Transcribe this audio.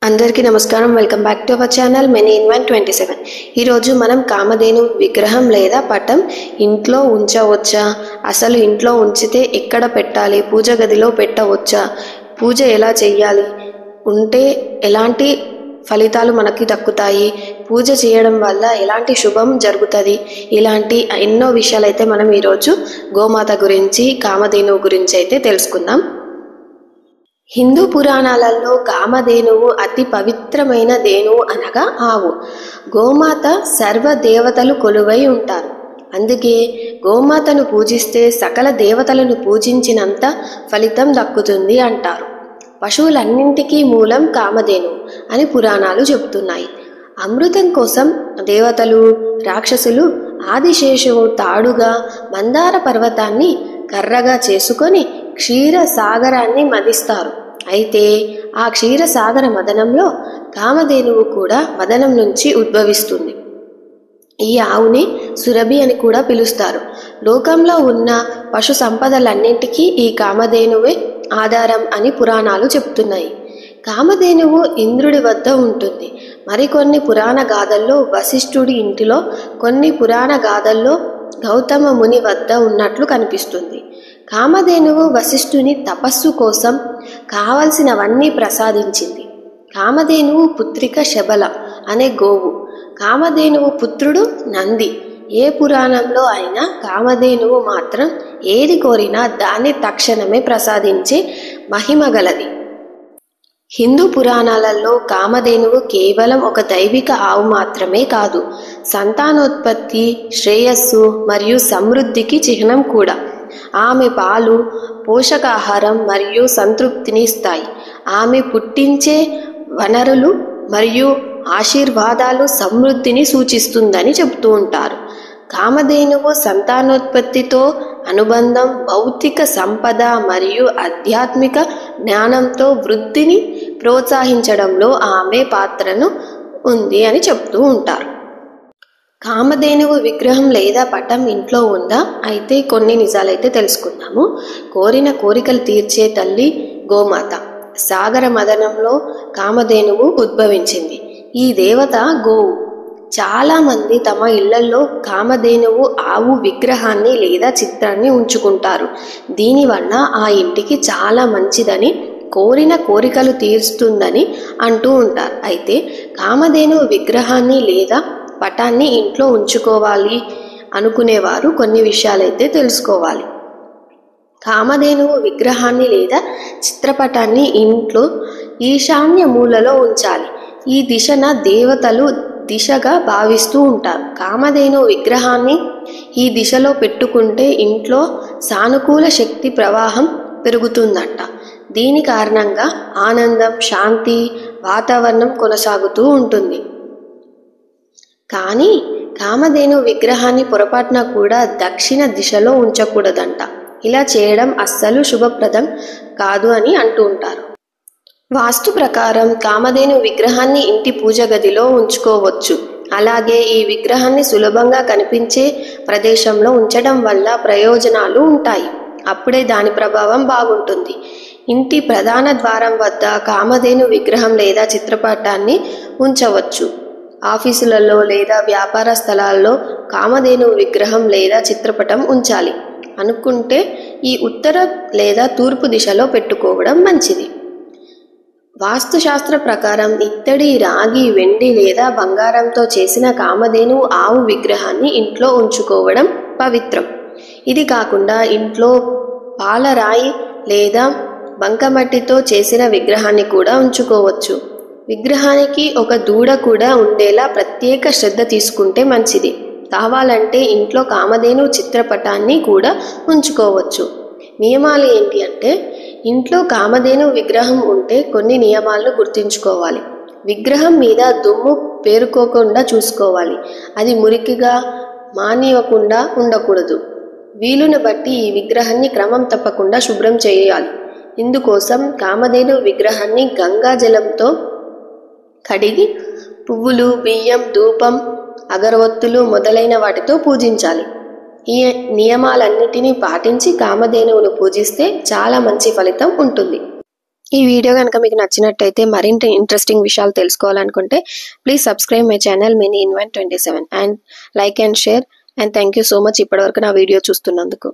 అందరికీ నమస్కారం. Welcome back to our channel many in 127. ఈరోజు మనం కామధేను విగ్రహం లేదా పటం ఇంట్లో ఉంచవచ్చా, అసలు ఇంట్లో ఉంచితే ఎక్కడ పెట్టాలి, పూజ గదిలో పెట్టవచ్చా, పూజ ఎలా చేయాలి, ఉంటే ఎలాంటి ఫలితాలు మనకి దక్కుతాయి, పూజ చేయడం వల్ల ఎలాంటి శుభం జరుగుతుంది, ఇలాంటి ఎన్నో విషయాలైతే మనం ఈరోజు గోమాత గురించి కామధేనువు గురించి అయితే తెలుసుకుందాం. హిందూ పురాణాలలో కామధేనువు అతి పవిత్రమైన ధేనువు అనగా ఆవు. గోమాత సర్వ దేవతలు కొలువై ఉంటారు. అందుకే గోమాతను పూజిస్తే సకల దేవతలను పూజించినంత ఫలితం దక్కుతుంది అంటారు. పశువులన్నింటికీ మూలం కామధేనువు అని పురాణాలు చెబుతున్నాయి. అమృతం కోసం దేవతలు, రాక్షసులు ఆదిశేషువు తాడుగా మందార పర్వతాన్ని కర్రగా చేసుకొని క్షీర సాగరాన్ని మదిస్తారు. అయితే ఆ క్షీరసాగర మదనంలో కామధేనువు కూడా మదనం నుంచి ఉద్భవిస్తుంది. ఈ ఆవుని సురభి అని కూడా పిలుస్తారు. లోకంలో ఉన్న పశు సంపదలన్నింటికీ ఈ కామధేనువే ఆధారం అని పురాణాలు చెప్తున్నాయి. కామధేనువు ఇంద్రుడి వద్ద ఉంటుంది. మరికొన్ని పురాణ గాథల్లో వశిష్ఠుడి ఇంటిలో, కొన్ని పురాణ గాథల్లో గౌతమ ముని వద్ద ఉన్నట్లు కనిపిస్తుంది. కామధేనువు వశిష్ఠుని తపస్సు కోసం కావలసినవన్నీ ప్రసాదించింది. కామధేనువు పుత్రిక శబల అనే గోవు. కామధేనువు పుత్రుడు నంది. ఏ పురాణంలో అయినా కామధేనువు మాత్రం ఏది కోరినా దాన్ని తక్షణమే ప్రసాదించే మహిమ గలది. హిందూ పురాణాలలో కామధేనువు కేవలం ఒక దైవిక ఆవు మాత్రమే కాదు, సంతానోత్పత్తి, శ్రేయస్సు మరియు సమృద్ధికి చిహ్నం కూడా. ఆమె పాలు పోషకాహారం మరియు సంతృప్తిని ఇస్తాయి. ఆమె పుట్టించే వనరులు మరియు ఆశీర్వాదాలు సమృద్ధిని సూచిస్తుందని చెబుతూ ఉంటారు. కామధేనువు సంతానోత్పత్తితో అనుబంధం, భౌతిక సంపద మరియు ఆధ్యాత్మిక జ్ఞానంతో వృద్ధిని ప్రోత్సహించడంలో ఆమె పాత్రను ఉంది అని చెప్తూ ఉంటారు. కామధేనువు విగ్రహం లేదా పటం ఇంట్లో ఉందా? అయితే కొన్ని నిజాలైతే తెలుసుకుందాము. కోరిన కోరికలు తీర్చే తల్లి గోమాత. సాగర మదనంలో కామధేనువు ఉద్భవించింది. ఈ దేవత గోవు. చాలా మంది తమ ఇళ్లలో కామధేనువు ఆవు విగ్రహాన్ని లేదా చిత్రాన్ని ఉంచుకుంటారు. దీనివల్ల ఆ ఇంటికి చాలా మంచిదని, కోరిన కోరికలు తీరుస్తుందని అంటూ ఉంటారు. అయితే కామధేనువు విగ్రహాన్ని లేదా పటాన్ని ఇంట్లో ఉంచుకోవాలి అనుకునేవారు కొన్ని విషయాలైతే తెలుసుకోవాలి. కామధేనువు విగ్రహాన్ని లేదా చిత్రపటాన్ని ఇంట్లో ఈశాన్య మూలలో ఉంచాలి. ఈ దిశన దేవతలు దిశగా భావిస్తూ ఉంటారు. కామధేనువు విగ్రహాన్ని ఈ దిశలో పెట్టుకుంటే ఇంట్లో సానుకూల శక్తి ప్రవాహం పెరుగుతుందట. దీని కారణంగా ఆనందం, శాంతి వాతావరణం కొనసాగుతూ ఉంటుంది. కానీ కామధేనువు విగ్రహాన్ని పొరపాటున కూడా దక్షిణ దిశలో ఉంచకూడదంట. ఇలా చేయడం అస్సలు శుభప్రదం కాదు అని అంటూ ఉంటారు. వాస్తు ప్రకారం కామధేనువు విగ్రహాన్ని ఇంటి పూజ గదిలో ఉంచుకోవచ్చు. అలాగే ఈ విగ్రహాన్ని సులభంగా కనిపించే ప్రదేశంలో ఉంచడం వల్ల ప్రయోజనాలు ఉంటాయి. అప్పుడే దాని ప్రభావం బాగుంటుంది. ఇంటి ప్రధాన ద్వారం వద్ద కామధేనువు విగ్రహం లేదా చిత్రపటాన్ని ఉంచవచ్చు. ఆఫీసులలో లేదా వ్యాపార స్థలాల్లో కామధేనువు విగ్రహం లేదా చిత్రపటం ఉంచాలి అనుకుంటే ఈ ఉత్తర లేదా తూర్పు దిశలో పెట్టుకోవడం మంచిది. వాస్తుశాస్త్ర ప్రకారం ఇత్తడి, రాగి, వెండి లేదా బంగారంతో చేసిన కామధేనువు ఆవు విగ్రహాన్ని ఇంట్లో ఉంచుకోవడం పవిత్రం. ఇది కాకుండా ఇంట్లో పాలరాయి లేదా బంకమట్టితో చేసిన విగ్రహాన్ని కూడా ఉంచుకోవచ్చు. విగ్రహానికి ఒక దూడ కూడా ఉండేలా ప్రత్యేక శ్రద్ధ తీసుకుంటే మంచిది. కావాలంటే ఇంట్లో కామధేనువు చిత్రపటాన్ని కూడా ఉంచుకోవచ్చు. నియమాలు ఏంటి అంటే, ఇంట్లో కామధేనువు విగ్రహం ఉంటే కొన్ని నియమాలను గుర్తుంచుకోవాలి. విగ్రహం మీద దుమ్ము పేరుకోకుండా చూసుకోవాలి. అది మురికిగా మానివ్వకుండా ఉండకూడదు. వీలుని బట్టి ఈ విగ్రహాన్ని క్రమం తప్పకుండా శుభ్రం చేయాలి. ఇందుకోసం కామధేనువు విగ్రహాన్ని గంగా జలంతో కడిగి పువ్వులు, బియ్యం, ధూపం, అగరవత్తులు మొదలైన వాటితో పూజించాలి. ఈ నియమాలన్నిటినీ పాటించి కామధేనువును పూజిస్తే చాలా మంచి ఫలితం ఉంటుంది. ఈ వీడియో కనుక మీకు నచ్చినట్టయితే మరింత ఇంట్రెస్టింగ్ విషయాలు తెలుసుకోవాలనుకుంటే please subscribe my channel mini invent 27 and like and share and thank you so much ఇప్పటివరకు నా వీడియో చూస్తున్నందుకు.